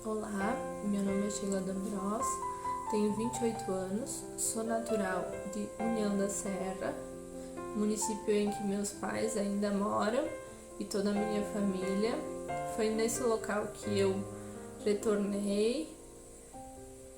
Olá, meu nome é Sheila D'Ambros, tenho 28 anos, sou natural de União da Serra, município em que meus pais ainda moram e toda a minha família. Foi nesse local que eu retornei,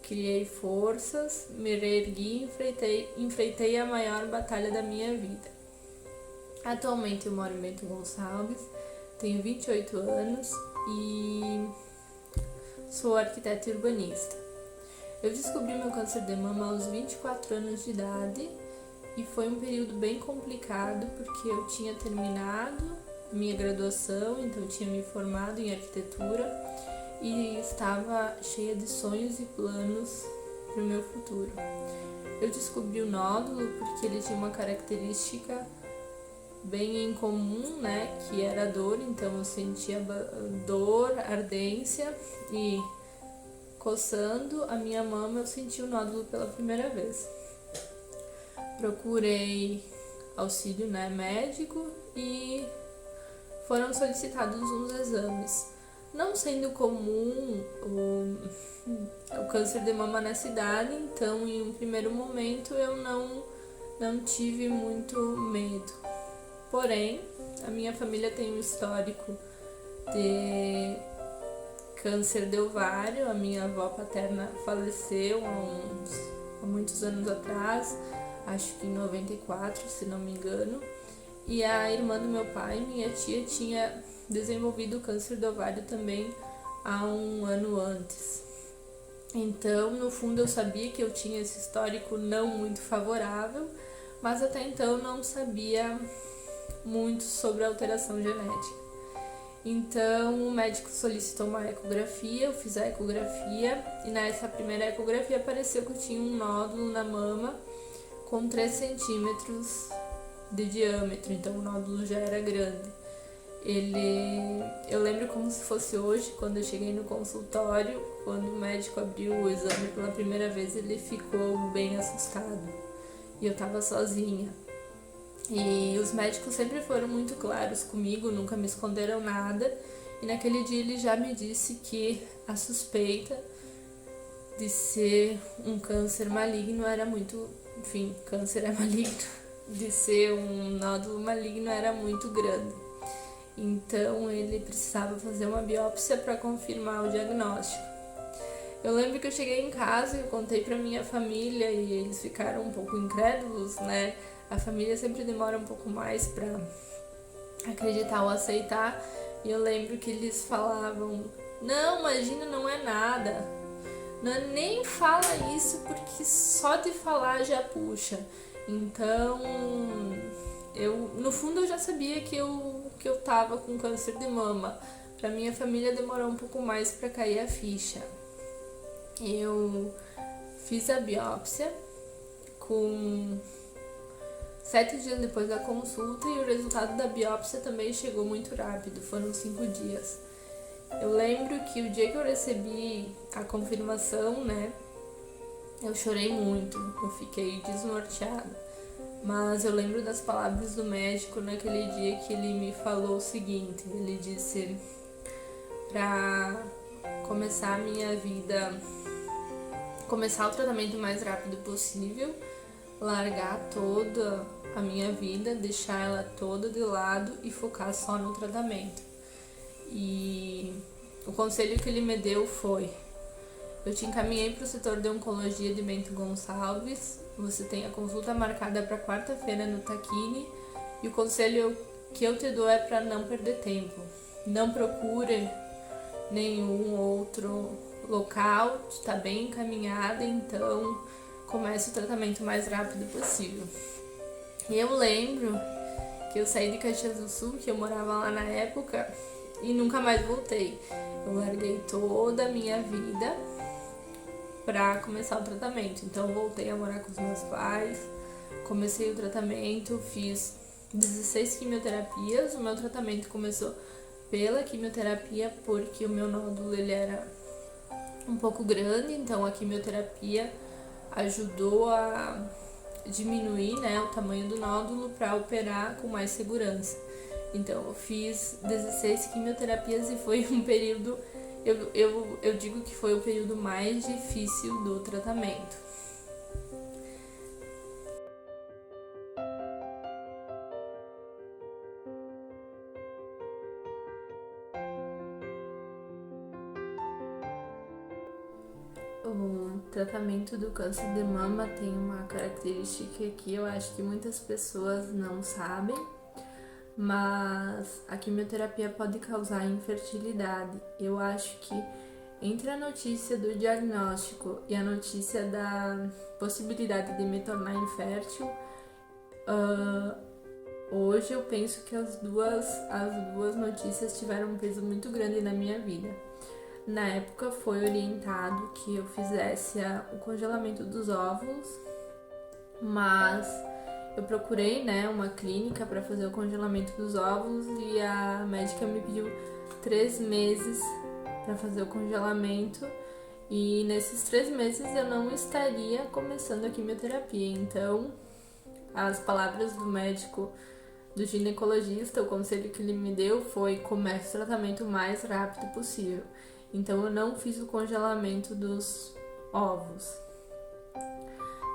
criei forças, me reergui e enfrentei a maior batalha da minha vida. Atualmente eu moro em Bento Gonçalves, tenho 28 anos e sou arquiteta e urbanista. Eu descobri meu câncer de mama aos 24 anos de idade e foi um período bem complicado porque eu tinha terminado minha graduação, então eu tinha me formado em arquitetura e estava cheia de sonhos e planos para o meu futuro. Eu descobri o nódulo porque ele tinha uma característica bem em comum, né, que era a dor, então eu sentia dor, ardência e coçando a minha mama eu senti o nódulo pela primeira vez. Procurei auxílio, né, médico e foram solicitados uns exames. Não sendo comum o câncer de mama na cidade, então em um primeiro momento eu não tive muito medo. Porém, a minha família tem um histórico de câncer de ovário. A minha avó paterna faleceu há muitos anos atrás, acho que em 94, se não me engano. E a irmã do meu pai, minha tia, tinha desenvolvido câncer de ovário também há um ano antes. Então, no fundo, eu sabia que eu tinha esse histórico não muito favorável, mas até então não sabia muito sobre a alteração genética. Então o médico solicitou uma ecografia, eu fiz a ecografia e nessa primeira ecografia apareceu que eu tinha um nódulo na mama com 3 centímetros de diâmetro, então o nódulo já era grande. Eu lembro como se fosse hoje, quando eu cheguei no consultório, quando o médico abriu o exame pela primeira vez, ele ficou bem assustado e eu estava sozinha. E os médicos sempre foram muito claros comigo, nunca me esconderam nada. E naquele dia ele já me disse que a suspeita de ser um câncer maligno era muito... Enfim, câncer é maligno. De ser um nódulo maligno era muito grande. Então ele precisava fazer uma biópsia para confirmar o diagnóstico. Eu lembro que eu cheguei em casa e eu contei para minha família e eles ficaram um pouco incrédulos, né? A família sempre demora um pouco mais para acreditar ou aceitar. E eu lembro que eles falavam: não, imagina, não é nada. Não, nem fala isso porque só de falar já puxa. Então, no fundo eu já sabia que eu tava com câncer de mama. Pra minha família demorou um pouco mais para cair a ficha. Eu fiz a biópsia com 7 dias depois da consulta e o resultado da biópsia também chegou muito rápido, foram 5 dias. Eu lembro que o dia que eu recebi a confirmação, né, eu chorei muito, eu fiquei desnorteada. Mas eu lembro das palavras do médico naquele dia que ele me falou o seguinte, ele disse pra começar a minha vida, começar o tratamento o mais rápido possível, largar toda a minha vida, deixar ela toda de lado e focar só no tratamento. E o conselho que ele me deu foi: eu te encaminhei para o setor de oncologia de Bento Gonçalves, você tem a consulta marcada para quarta-feira no Taquini e o conselho que eu te dou é para não perder tempo. Não procure nenhum outro local, está bem encaminhada, então comece o tratamento o mais rápido possível. E eu lembro que eu saí de Caxias do Sul, que eu morava lá na época, e nunca mais voltei. Eu larguei toda a minha vida pra começar o tratamento. Então eu voltei a morar com os meus pais, comecei o tratamento, fiz 16 quimioterapias. O meu tratamento começou pela quimioterapia porque o meu nódulo ele era um pouco grande, então a quimioterapia ajudou a diminuir, né, o tamanho do nódulo para operar com mais segurança. Então eu fiz 16 quimioterapias e foi um período eu digo que foi o período mais difícil do tratamento. O tratamento do câncer de mama tem uma característica que eu acho que muitas pessoas não sabem, mas a quimioterapia pode causar infertilidade. Eu acho que entre a notícia do diagnóstico e a notícia da possibilidade de me tornar infértil, hoje eu penso que as duas notícias tiveram um peso muito grande na minha vida. Na época foi orientado que eu fizesse o congelamento dos óvulos, mas eu procurei, uma clínica para fazer o congelamento dos óvulos e a médica me pediu 3 meses para fazer o congelamento, e nesses 3 meses eu não estaria começando a quimioterapia. Então, as palavras do médico, do ginecologista, o conselho que ele me deu foi: comece o tratamento o mais rápido possível. Então eu não fiz o congelamento dos óvulos.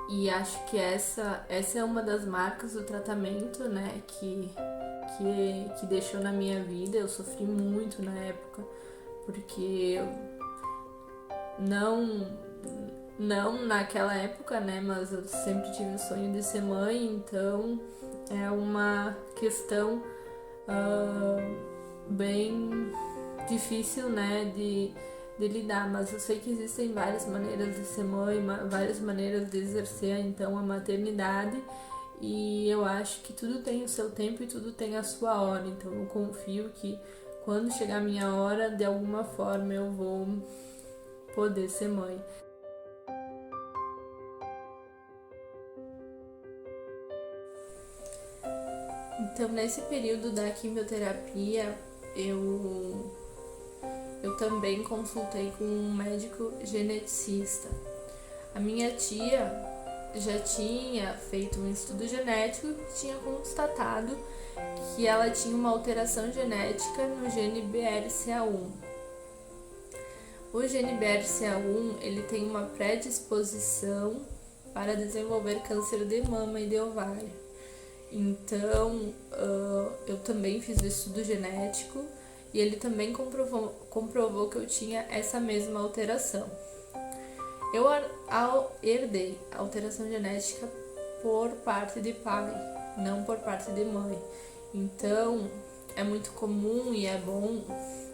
E acho que essa é uma das marcas do tratamento, que deixou na minha vida. Eu sofri muito na época, porque eu não naquela época, mas eu sempre tive o sonho de ser mãe, então é uma questão bem difícil, de lidar, mas eu sei que existem várias maneiras de ser mãe, várias maneiras de exercer então a maternidade, e eu acho que tudo tem o seu tempo e tudo tem a sua hora. Então eu confio que quando chegar a minha hora, de alguma forma eu vou poder ser mãe. Então, nesse período da quimioterapia, eu também consultei com um médico geneticista. A minha tia já tinha feito um estudo genético e tinha constatado que ela tinha uma alteração genética no gene BRCA1. O gene BRCA1, ele tem uma predisposição para desenvolver câncer de mama e de ovário. Então, eu também fiz o estudo genético e ele também comprovou que eu tinha essa mesma alteração. Eu herdei a alteração genética por parte de pai, não por parte de mãe. Então, é muito comum e é bom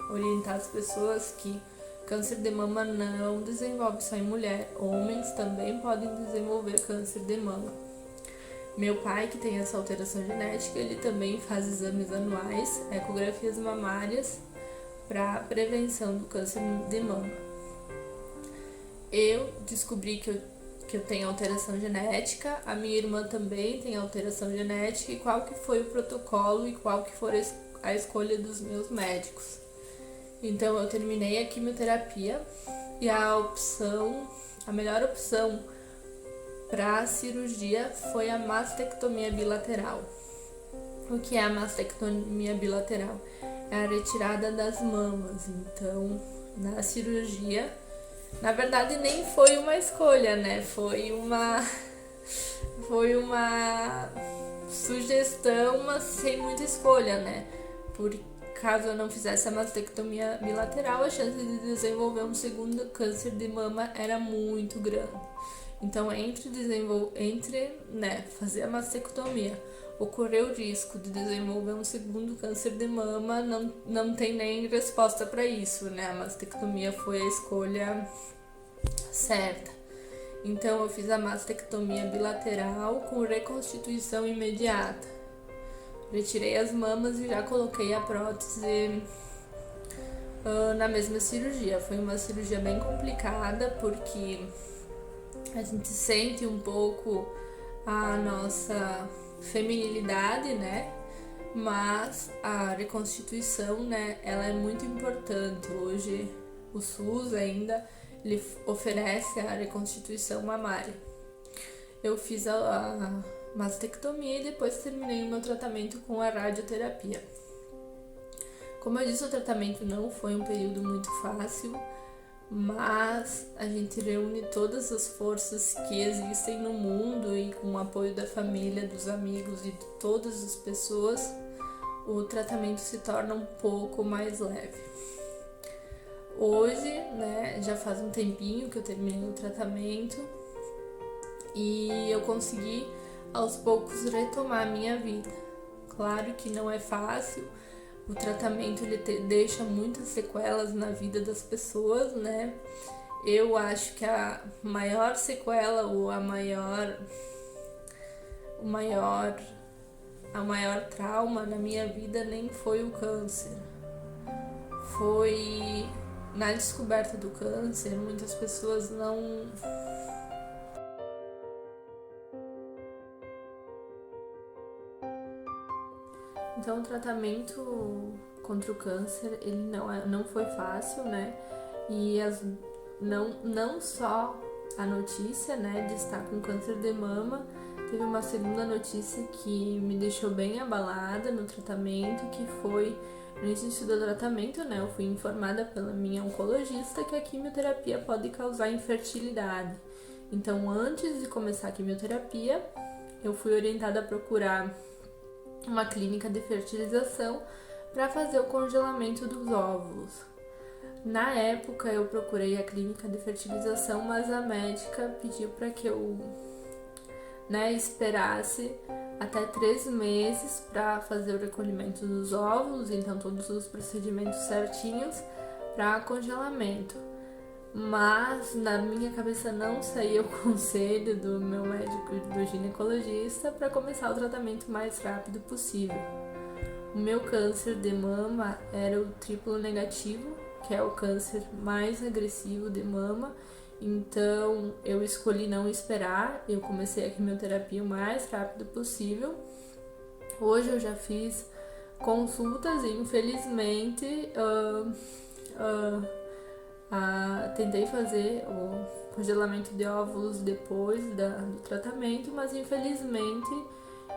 orientar as pessoas que câncer de mama não desenvolve só em mulher. Homens também podem desenvolver câncer de mama. Meu pai, que tem essa alteração genética, ele também faz exames anuais, ecografias mamárias, para prevenção do câncer de mama. Eu descobri que eu tenho alteração genética, a minha irmã também tem alteração genética, e qual que foi o protocolo e qual que foi a escolha dos meus médicos. Então eu terminei a quimioterapia e a melhor opção para a cirurgia foi a mastectomia bilateral. O que é a mastectomia bilateral? É a retirada das mamas. Então, na cirurgia, na verdade nem foi uma escolha, Foi uma sugestão, mas sem muita escolha, Por caso eu não fizesse a mastectomia bilateral, a chance de desenvolver um segundo câncer de mama era muito grande. Então, entre fazer a mastectomia, ocorrer o risco de desenvolver um segundo câncer de mama, não tem nem resposta para isso, A mastectomia foi a escolha certa. Então, eu fiz a mastectomia bilateral com reconstituição imediata. Retirei as mamas e já coloquei a prótese na mesma cirurgia. Foi uma cirurgia bem complicada, porque a gente sente um pouco a nossa feminilidade, Mas a reconstituição, ela é muito importante. Hoje o SUS ainda ele oferece a reconstituição mamária. Eu fiz a mastectomia e depois terminei o meu tratamento com a radioterapia. Como eu disse, o tratamento não foi um período muito fácil, mas a gente reúne todas as forças que existem no mundo e com o apoio da família, dos amigos e de todas as pessoas, o tratamento se torna um pouco mais leve. Hoje, né, já faz um tempinho que eu terminei o tratamento e eu consegui aos poucos retomar a minha vida. Claro que não é fácil, o tratamento ele deixa muitas sequelas na vida das pessoas, né? Eu acho que a maior sequela ou a maior trauma na minha vida nem foi o câncer. Foi na descoberta do câncer, muitas pessoas não Então, o tratamento contra o câncer, ele não foi fácil, né? E não só a notícia, né, de estar com câncer de mama, teve uma segunda notícia que me deixou bem abalada no tratamento, que foi no início do tratamento, né? Eu fui informada pela minha oncologista que a quimioterapia pode causar infertilidade. Então, antes de começar a quimioterapia, eu fui orientada a procurar uma clínica de fertilização para fazer o congelamento dos óvulos. Na época eu procurei a clínica de fertilização, mas a médica pediu para que eu, esperasse até 3 meses para fazer o recolhimento dos óvulos, então todos os procedimentos certinhos para congelamento. Mas na minha cabeça não saía o conselho do meu médico e do ginecologista para começar o tratamento o mais rápido possível. O meu câncer de mama era o triplo negativo, que é o câncer mais agressivo de mama, então eu escolhi não esperar, eu comecei a quimioterapia o mais rápido possível. Hoje eu já fiz consultas e infelizmente tentei fazer o congelamento de óvulos depois do tratamento, mas infelizmente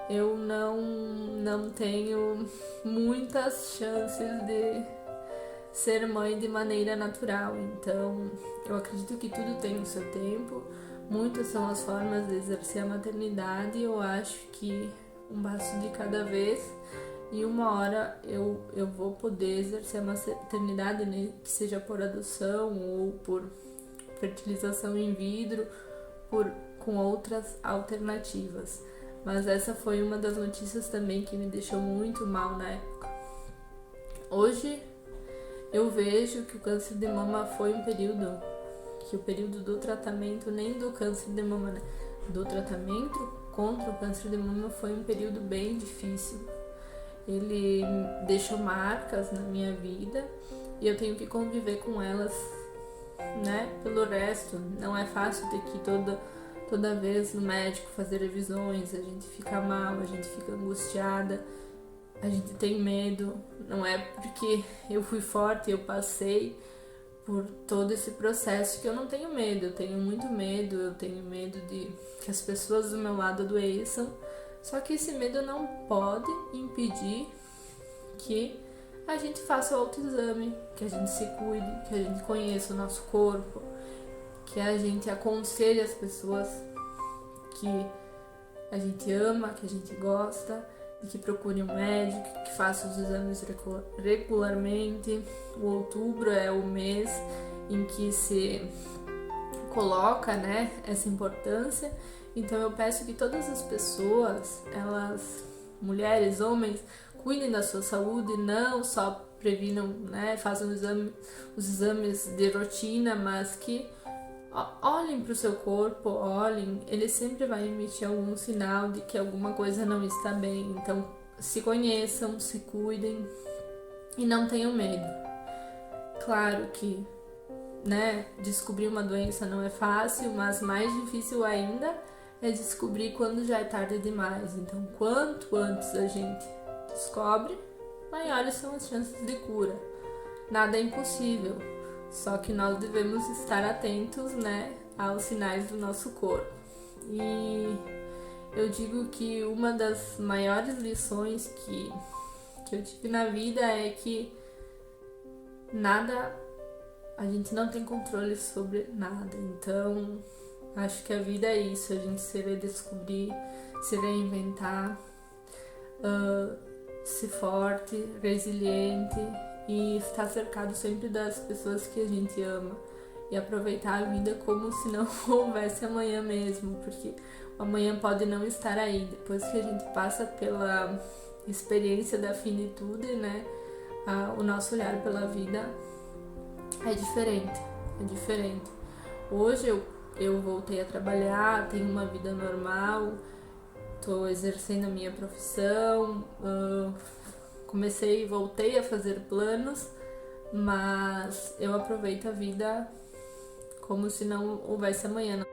eu não tenho muitas chances de ser mãe de maneira natural. Então eu acredito que tudo tem o seu tempo, muitas são as formas de exercer a maternidade e eu acho que um passo de cada vez. E uma hora eu vou poder exercer a maternidade, né, que seja por adoção ou por fertilização in vitro, com outras alternativas. Mas essa foi uma das notícias também que me deixou muito mal na época. Hoje eu vejo que o câncer de mama foi um período, que o período do tratamento, nem do câncer de mama, né, do tratamento contra o câncer de mama foi um período bem difícil. Ele deixou marcas na minha vida e eu tenho que conviver com elas, né, pelo resto. Não é fácil ter que toda vez no médico fazer revisões, a gente fica mal, a gente fica angustiada, a gente tem medo. Não é porque eu fui forte, eu passei por todo esse processo que eu não tenho medo. Eu tenho muito medo, eu tenho medo de que as pessoas do meu lado adoeçam. Só que esse medo não pode impedir que a gente faça o autoexame, que a gente se cuide, que a gente conheça o nosso corpo, que a gente aconselhe as pessoas que a gente ama, que a gente gosta, e que procure um médico, que faça os exames regularmente. O outubro é o mês em que se coloca, né, essa importância. Então eu peço que todas as pessoas, mulheres, homens, cuidem da sua saúde, não só previnam, né, façam os exames de rotina, mas que olhem para o seu corpo, ele sempre vai emitir algum sinal de que alguma coisa não está bem. Então se conheçam, se cuidem e não tenham medo. Claro que, né, descobrir uma doença não é fácil, mas mais difícil ainda é descobrir quando já é tarde demais. Então, quanto antes a gente descobre, maiores são as chances de cura. Nada é impossível, só que nós devemos estar atentos, né, aos sinais do nosso corpo. E eu digo que uma das maiores lições que eu tive na vida é que nada, a gente não tem controle sobre nada. Então, acho que a vida é isso, a gente se redescobrir, se reinventar, ser forte, resiliente e estar cercado sempre das pessoas que a gente ama e aproveitar a vida como se não houvesse amanhã mesmo, porque o amanhã pode não estar aí. Depois que a gente passa pela experiência da finitude, né, o nosso olhar pela vida é diferente, é diferente. Hoje eu voltei a trabalhar, tenho uma vida normal, estou exercendo a minha profissão, voltei a fazer planos, mas eu aproveito a vida como se não houvesse amanhã.